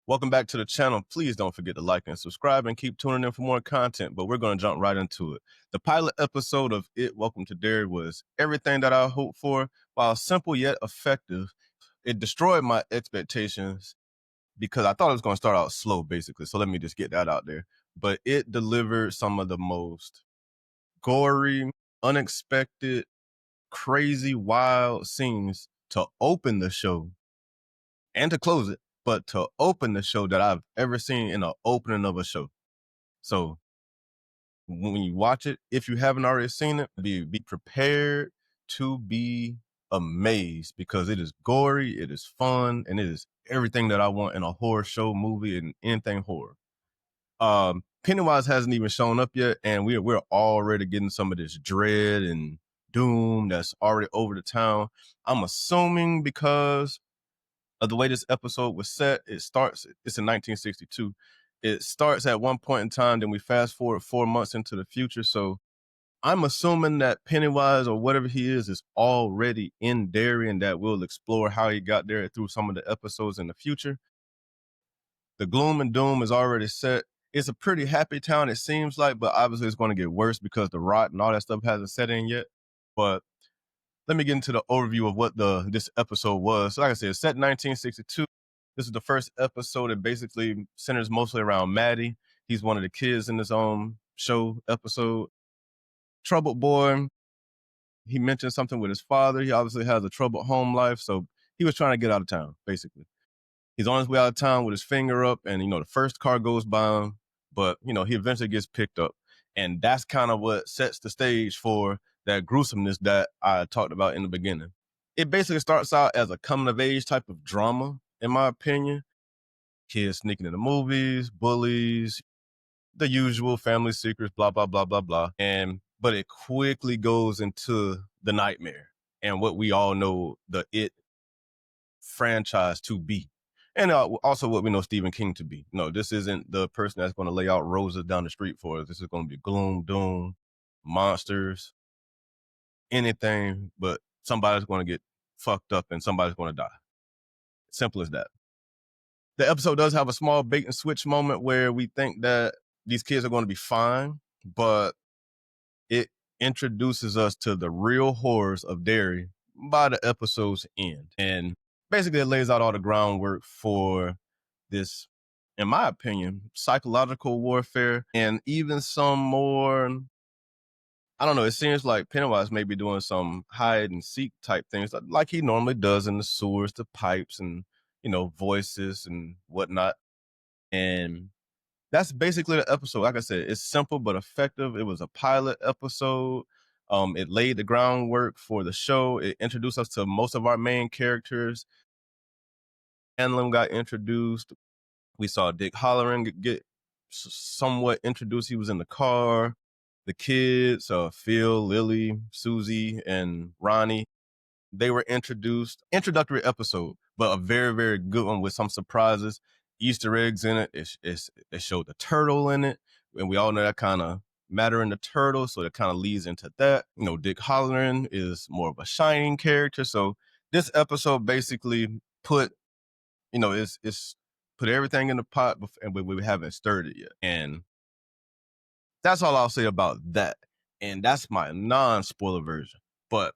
Welcome back to the channel. Please don't forget to like and subscribe and keep tuning in for more content, but we're going to jump right into it. The pilot episode of Welcome to Derry was everything that I hoped for. While simple yet effective, it destroyed my expectations because I thought it was going to start out slow, basically. So let me just get that out there. But it delivered some of the most gory, unexpected, crazy, wild scenes to open the show and to close it, but to open the show that I've ever seen in an opening of a show. So when you watch it, if you haven't already seen it, be prepared to be amazed because it is gory, it is fun, and it is everything that I want in a horror show, movie, and anything horror. Pennywise hasn't even shown up yet, and we're already getting some of this dread and doom that's already over the town. I'm assuming because of the way this episode was set, it's in 1962. It starts at one point in time, then we fast forward 4 months into the future. So I'm assuming that Pennywise or whatever he is already in Derry, and that we'll explore how he got there through some of the episodes in the future. The gloom and doom is already set. It's a pretty happy town, it seems like, but obviously it's going to get worse because the rot and all that stuff hasn't set in yet. But let me get into the overview of what this episode was. So like I said, set in 1962. This is the first episode. It basically centers mostly around Maddie. He's one of the kids in this show episode. Troubled boy. He mentioned something with his father. He obviously has a troubled home life, so he was trying to get out of town, basically. He's on his way out of town with his finger up, and, the first car goes by him, but, he eventually gets picked up. And that's kind of what sets the stage for that gruesomeness that I talked about in the beginning. It basically starts out as a coming-of-age type of drama, in my opinion. Kids sneaking into movies, bullies, the usual family secrets, blah, blah, blah, blah, blah. But it quickly goes into the nightmare and what we all know the It franchise to be. And also what we know Stephen King to be. No, this isn't the person that's going to lay out roses down the street for us. This is going to be gloom, doom, monsters, anything, but somebody's going to get fucked up and somebody's going to die. Simple as that. The episode does have a small bait and switch moment where we think that these kids are going to be fine, but it introduces us to the real horrors of Derry by the episode's end. And basically it lays out all the groundwork for this, in my opinion, psychological warfare and even some more, I don't know, it seems like Pennywise may be doing some hide and seek type things like he normally does in the sewers, the pipes and, voices and whatnot. And that's basically the episode. Like I said, it's simple but effective. It was a pilot episode. It laid the groundwork for the show. It introduced us to most of our main characters. Hanlon got introduced. We saw Dick Halloran get somewhat introduced. He was in the car. The kids, Phil, Lily, Susie, and Ronnie, they were introduced. Introductory episode, but a very, very good one with some surprises. Easter eggs in it. It showed the turtle in it. And we all know that kind of matter in the turtle. So that kind of leads into that. Dick Halloran is more of a shining character. So this episode basically put, it's put everything in the pot and we haven't stirred it yet. And that's all I'll say about that. And that's my non-spoiler version. But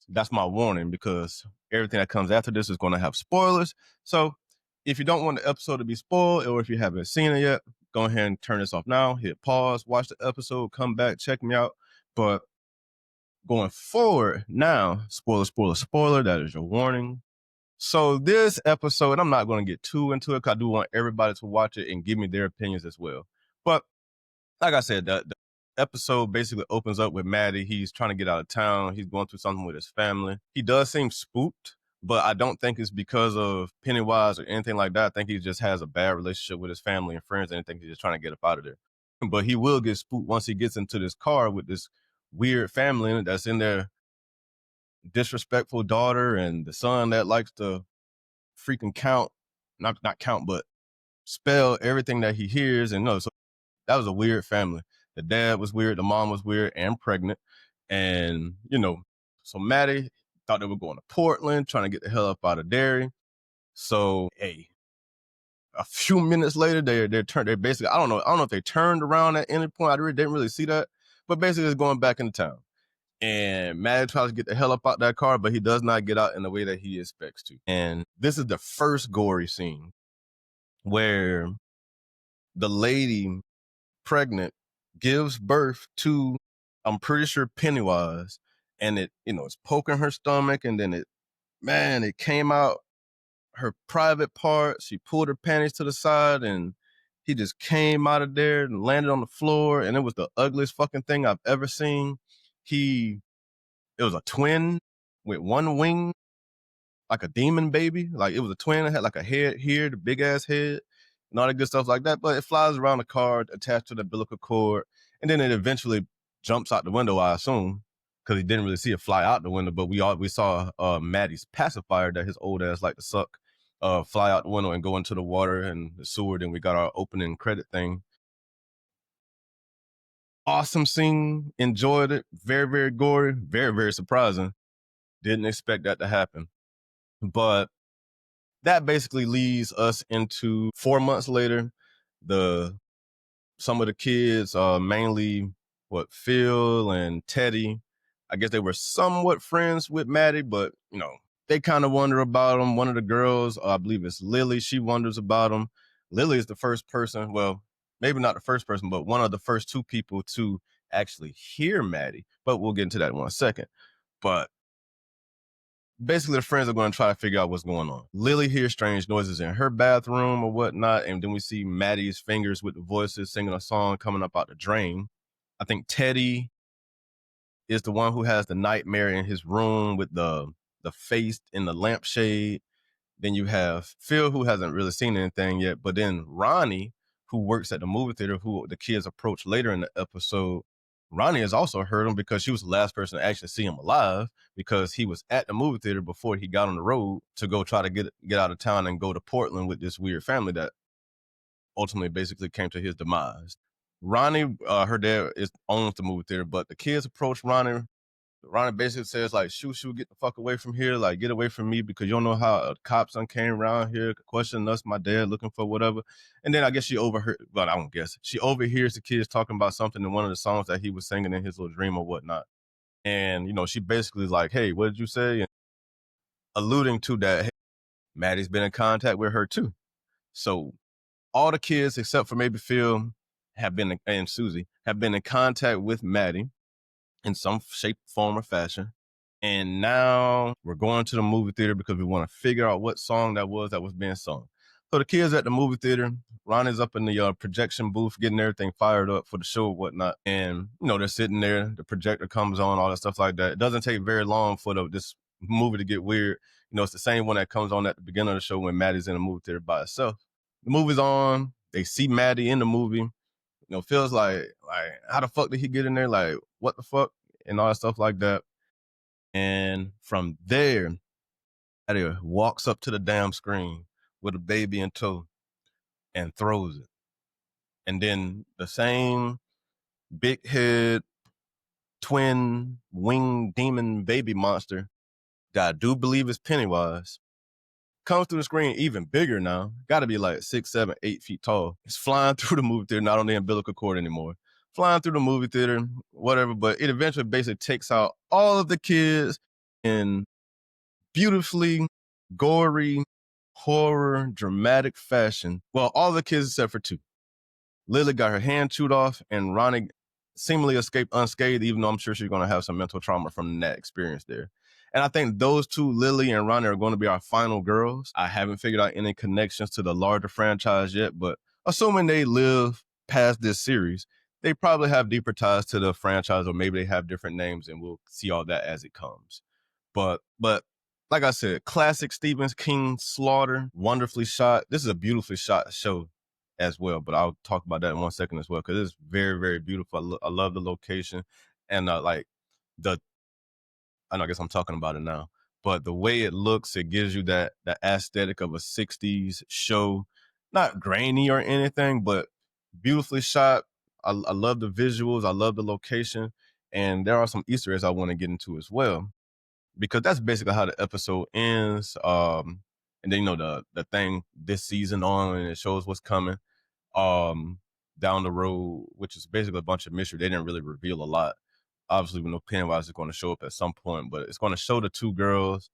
that's my warning because everything that comes after this is going to have spoilers. So if you don't want the episode to be spoiled or if you haven't seen it yet, go ahead and turn this off now, hit pause, watch the episode, come back, check me out. But going forward now, spoiler, spoiler, spoiler, that is your warning. So this episode, I'm not going to get too into it because I do want everybody to watch it and give me their opinions as well. But like I said, the episode basically opens up with Maddie. He's trying to get out of town. He's going through something with his family. He does seem spooked, but I don't think it's because of Pennywise or anything like that. I think he just has a bad relationship with his family and friends, and I think he's just trying to get up out of there. But he will get spooked once he gets into this car with this weird family in it that's in there, disrespectful daughter and the son that likes to freaking not count, but spell everything that he hears and knows. So that was a weird family. The dad was weird, the mom was weird and pregnant. And, so Maddie thought they were going to Portland, trying to get the hell up out of Derry. So, hey, a few minutes later, they basically, I don't know if they turned around at any point. I really didn't really see that, but basically it's going back into town. And Maddie tries to get the hell up out that car, but he does not get out in the way that he expects to. And this is the first gory scene where the lady pregnant gives birth to, I'm pretty sure, Pennywise, and it, it's poking her stomach, and then it came out her private part. She pulled her panties to the side, and he just came out of there and landed on the floor, and it was the ugliest fucking thing I've ever seen. It was a twin with one wing, like a demon baby. Like, it was a twin that had like a head here, the big ass head, and all that good stuff like that. But it flies around the car attached to the umbilical cord, and then it eventually jumps out the window, I assume, because he didn't really see it fly out the window. But we saw Maddie's pacifier that his old ass like to suck, fly out the window and go into the water and the sewer. Then we got our opening credit thing. Awesome scene. Enjoyed it. Very, very gory. Very, very surprising. Didn't expect that to happen. But that basically leads us into 4 months later. Some of the kids, mainly Phil and Teddy, I guess they were somewhat friends with Maddie, but they kind of wonder about him. One of the girls, I believe it's Lily, she wonders about him. Lily is the first person, well, maybe not the first person, but one of the first two people to actually hear Maddie. But we'll get into that in 1 second. But basically, the friends are going to try to figure out what's going on. Lily hears strange noises in her bathroom or whatnot, and then we see Maddie's fingers with the voices singing a song coming up out the drain. I think Teddy is the one who has the nightmare in his room with the face in the lampshade. Then you have Phil, who hasn't really seen anything yet, but then Ronnie, who works at the movie theater, who the kids approach later in the episode. Ronnie has also heard him because she was the last person to actually see him alive, because he was at the movie theater before he got on the road to go try to get out of town and go to Portland with this weird family that ultimately basically came to his demise. Ronnie, her dad owns the movie theater, but the kids approach Ronnie. Ronnie basically says, like, shoot, get the fuck away from here. Like, get away from me, because you don't know how cops came around here questioning us, my dad, looking for whatever. And then I guess she overheard, well, I don't guess. She overhears the kids talking about something in one of the songs that he was singing in his little dream or whatnot. And, she basically is like, hey, what did you say? And alluding to that, hey, Maddie's been in contact with her too. So all the kids, except for maybe Phil, and Susie, have been in contact with Maddie in some shape, form, or fashion. And now we're going to the movie theater because we want to figure out what song that was being sung. So the kids at the movie theater, Ronnie's up in the projection booth getting everything fired up for the show and whatnot. And, they're sitting there, the projector comes on, all that stuff like that. It doesn't take very long for this movie to get weird. It's the same one that comes on at the beginning of the show when Maddie's in the movie theater by herself. The movie's on. They see Maddie in the movie. Feels like how the fuck did he get in there? Like, what the fuck? And all that stuff like that. And from there, Maddie walks up to the damn screen with a baby in tow and throws it. And then the same big head, twin wing demon baby monster that I do believe is Pennywise comes through the screen even bigger now. Got to be like 6, 7, 8 feet tall. It's flying through the movie theater, not on the umbilical cord anymore. Flying through the movie theater, whatever, but it eventually basically takes out all of the kids in beautifully gory, horror, dramatic fashion. Well, all the kids except for 2. Lily got her hand chewed off, and Ronnie seemingly escaped unscathed, even though I'm sure she's going to have some mental trauma from that experience there. And I think those 2, Lily and Ronnie, are going to be our final girls. I haven't figured out any connections to the larger franchise yet, but assuming they live past this series, they probably have deeper ties to the franchise, or maybe they have different names, and we'll see all that as it comes. But like I said, classic Stephen King slaughter, wonderfully shot. This is a beautifully shot show as well, but I'll talk about that in 1 second as well, because it's very, very beautiful. I love the location, and I guess I'm talking about it now, but the way it looks, it gives you that aesthetic of a 60s show. Not grainy or anything, but beautifully shot. I love the visuals. I love the location. And there are some Easter eggs I want to get into as well, because that's basically how the episode ends. And then, the thing this season on, and it shows what's coming down the road, which is basically a bunch of mystery. They didn't really reveal a lot. Obviously, we know Pennywise is going to show up at some point, but it's going to show the two girls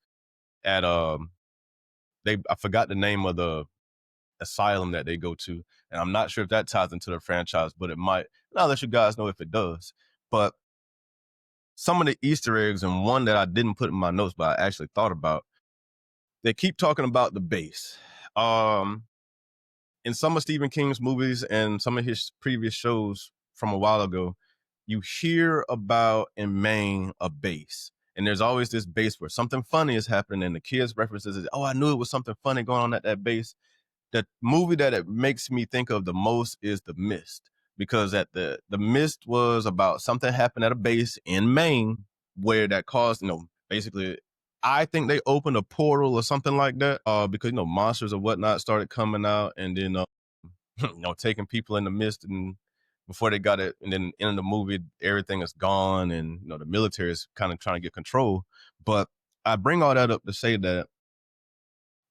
at I forgot the name of the asylum that they go to, and I'm not sure if that ties into the franchise, but it might. And I'll let you guys know if it does. But some of the Easter eggs, and one that I didn't put in my notes, but I actually thought about, they keep talking about the base. In some of Stephen King's movies and some of his previous shows from a while ago, you hear about in Maine a base. And there's always this base where something funny is happening, and the kids references it. Oh, I knew it was something funny going on at that base. The movie that it makes me think of the most is The Mist, because at the Mist was about something happened at a base in Maine where that caused, basically, I think they opened a portal or something like that, because monsters or whatnot started coming out, and then taking people in the mist, and before they got it, and then in the movie everything is gone, and the military is kind of trying to get control. But I bring all that up to say that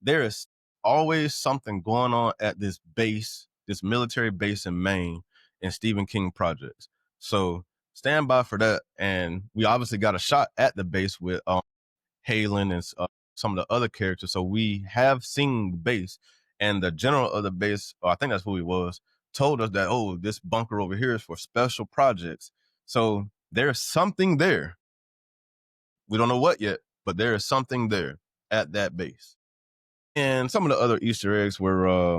there is always something going on at this base, this military base in Maine, in Stephen King projects. So stand by for that. And we obviously got a shot at the base with Halen and some of the other characters. So we have seen the base, and the general of the base, I think that's who he was, told us that, oh, this bunker over here is for special projects. So there's something there. We don't know what yet, but there is something there at that base. And some of the other Easter eggs were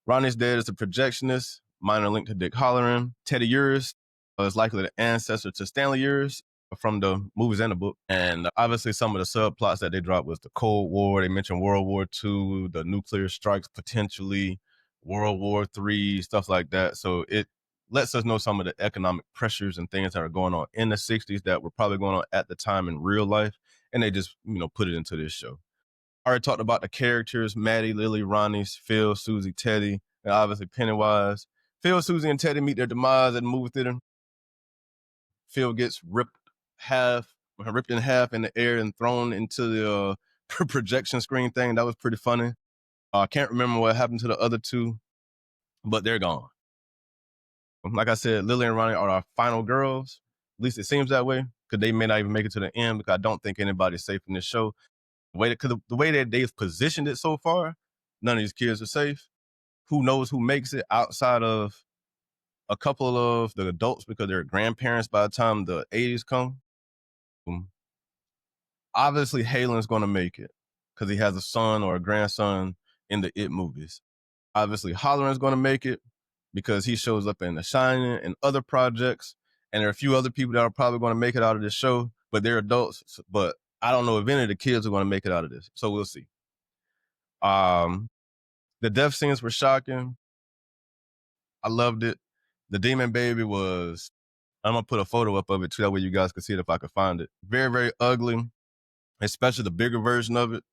Ronnie's dad is a projectionist, minor link to Dick Halloran. Teddy Ures is likely the ancestor to Stanley Ures from the movies and the book. And obviously some of the subplots that they dropped was the Cold War. They mentioned World War II, the nuclear strikes potentially, World War III, stuff like that. So it lets us know some of the economic pressures and things that are going on in the 60s that were probably going on at the time in real life. And they just, put it into this show. I already talked about the characters: Maddie, Lily, Ronnie, Phil, Susie, Teddy, and obviously Pennywise. Phil, Susie, and Teddy meet their demise at the movie theater. Phil gets ripped in half in the air and thrown into the projection screen thing. That was pretty funny. I can't remember what happened to the other two, but they're gone. Like I said, Lily and Ronnie are our final girls. At least it seems that way, because they may not even make it to the end, because I don't think anybody's safe in this show. The way that they've positioned it so far, none of these kids are safe. Who knows who makes it outside of a couple of the adults, because they're grandparents by the time the 80s come. Obviously, Halen's going to make it because he has a son or a grandson in the It movies. Obviously, Holleran's going to make it because he shows up in The Shining and other projects. And there are a few other people that are probably going to make it out of this show, but they're adults. But I don't know if any of the kids are going to make it out of this. So we'll see. The death scenes were shocking. I loved it. The demon baby was, I'm going to put a photo up of it too, that way you guys can see it if I can find it. Very, very ugly, especially the bigger version of it.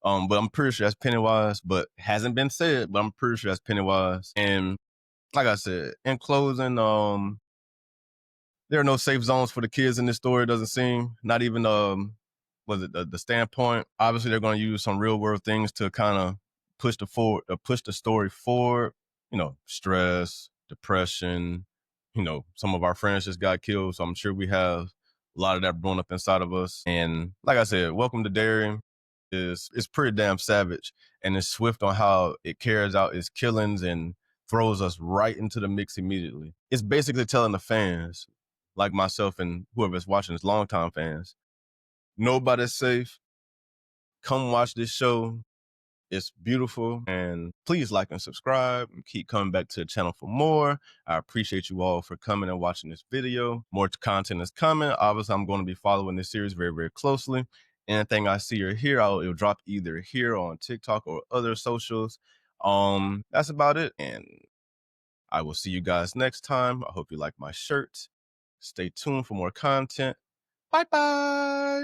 But I'm pretty sure that's Pennywise, but hasn't been said, but I'm pretty sure that's Pennywise. And like I said, in closing, there are no safe zones for the kids in this story, it doesn't seem. Not even, was it the standpoint? Obviously, they're going to use some real world things to kind of push the story forward. Stress, depression. Some of our friends just got killed, so I'm sure we have a lot of that blown up inside of us. And like I said, Welcome to Derry is pretty damn savage, and it's swift on how it carries out its killings and throws us right into the mix immediately. It's basically telling the fans, like myself and whoever's watching, is longtime fans, nobody's safe. Come watch this show. It's beautiful, and please like and subscribe and keep coming back to the channel for more. I appreciate you all for coming and watching this video. More content is coming. Obviously, I'm going to be following this series very, very closely. Anything I see or hear, it'll drop either here on TikTok or other socials. That's about it, and I will see you guys next time. I hope you like my shirt. Stay tuned for more content. Bye-bye.